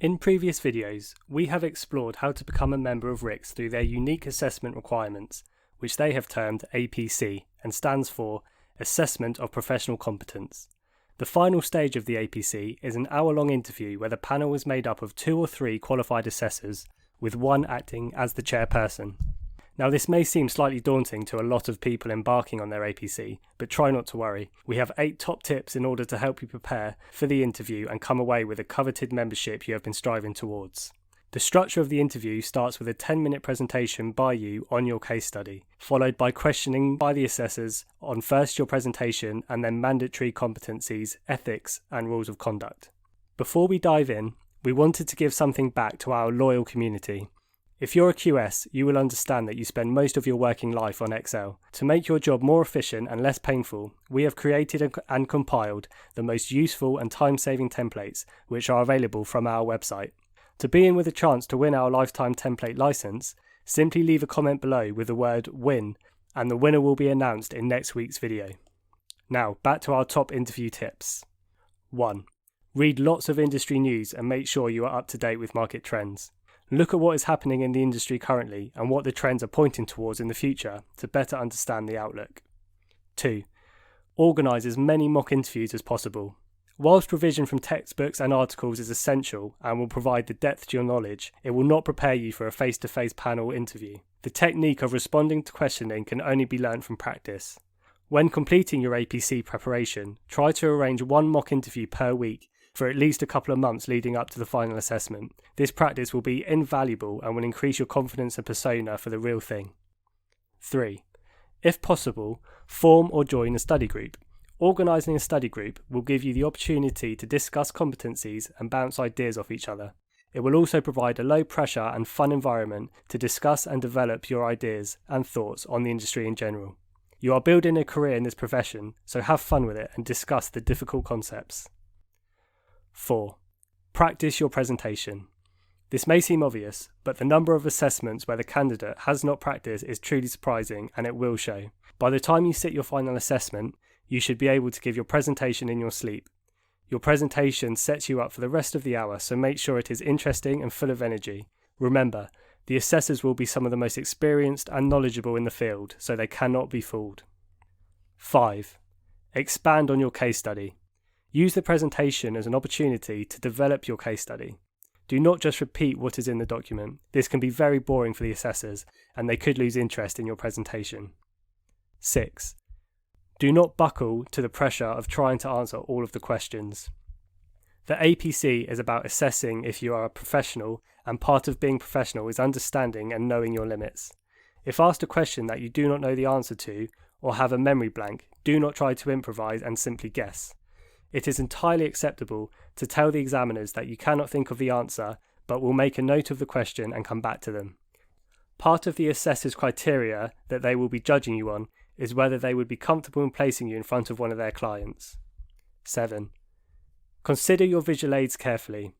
In previous videos, we have explored how to become a member of MRICS through their unique assessment requirements, which they have termed APC and stands for Assessment of Professional Competence. The final stage of the APC is an hour-long interview where the panel is made up of 2 or 3 qualified assessors, with one acting as the chairperson. Now, this may seem slightly daunting to a lot of people embarking on their APC, but try not to worry. We have 8 top tips in order to help you prepare for the interview and come away with a coveted membership you have been striving towards. The structure of the interview starts with a 10-minute presentation by you on your case study, followed by questioning by the assessors on first your presentation and then mandatory competencies, ethics, and rules of conduct. Before we dive in, we wanted to give something back to our loyal community. If you're a QS, you will understand that you spend most of your working life on Excel. To make your job more efficient and less painful, we have created and compiled the most useful and time-saving templates which are available from our website. To be in with a chance to win our lifetime template license, simply leave a comment below with the word WIN and the winner will be announced in next week's video. Now, back to our top interview tips. 1. Read lots of industry news and make sure you are up to date with market trends. Look at what is happening in the industry currently and what the trends are pointing towards in the future to better understand the outlook. 2. Organise as many mock interviews as possible. Whilst revision from textbooks and articles is essential and will provide the depth to your knowledge, it will not prepare you for a face-to-face panel interview. The technique of responding to questioning can only be learnt from practice. When completing your APC preparation, try to arrange 1 mock interview per week for at least a couple of months leading up to the final assessment. This practice will be invaluable and will increase your confidence and persona for the real thing. 3. If possible, form or join a study group. Organising a study group will give you the opportunity to discuss competencies and bounce ideas off each other. It will also provide a low pressure and fun environment to discuss and develop your ideas and thoughts on the industry in general. You are building a career in this profession, so have fun with it and discuss the difficult concepts. 4. Practice your presentation. This may seem obvious, but the number of assessments where the candidate has not practiced is truly surprising and it will show. By the time you sit your final assessment, you should be able to give your presentation in your sleep. Your presentation sets you up for the rest of the hour, so make sure it is interesting and full of energy. Remember, the assessors will be some of the most experienced and knowledgeable in the field, so they cannot be fooled. 5. Expand on your case study. Use the presentation as an opportunity to develop your case study. Do not just repeat what is in the document. This can be very boring for the assessors, and they could lose interest in your presentation. 6. Do not buckle to the pressure of trying to answer all of the questions. The APC is about assessing if you are a professional, and part of being professional is understanding and knowing your limits. If asked a question that you do not know the answer to, or have a memory blank, do not try to improvise and simply guess. It is entirely acceptable to tell the examiners that you cannot think of the answer, but will make a note of the question and come back to them. Part of the assessor's criteria that they will be judging you on is whether they would be comfortable in placing you in front of one of their clients. 7. Consider your visual aids carefully.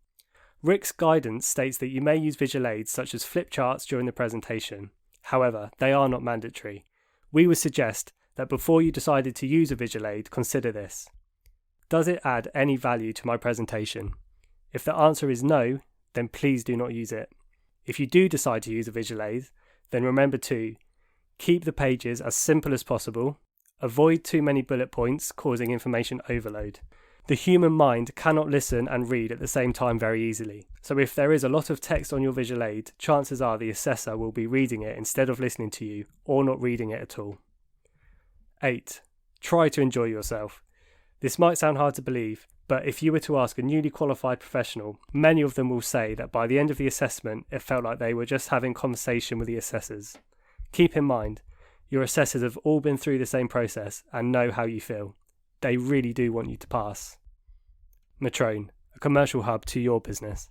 RICS guidance states that you may use visual aids such as flip charts during the presentation. However, they are not mandatory. We would suggest that before you decided to use a visual aid, consider this. Does it add any value to my presentation? If the answer is no, then please do not use it. If you do decide to use a visual aid, then remember to keep the pages as simple as possible, avoid too many bullet points causing information overload. The human mind cannot listen and read at the same time very easily, so if there is a lot of text on your visual aid, chances are the assessor will be reading it instead of listening to you, or not reading it at all. 8. Try to enjoy yourself. This might sound hard to believe, but if you were to ask a newly qualified professional, many of them will say that by the end of the assessment, it felt like they were just having conversation with the assessors. Keep in mind, your assessors have all been through the same process and know how you feel. They really do want you to pass. Metroun, a commercial hub to your business.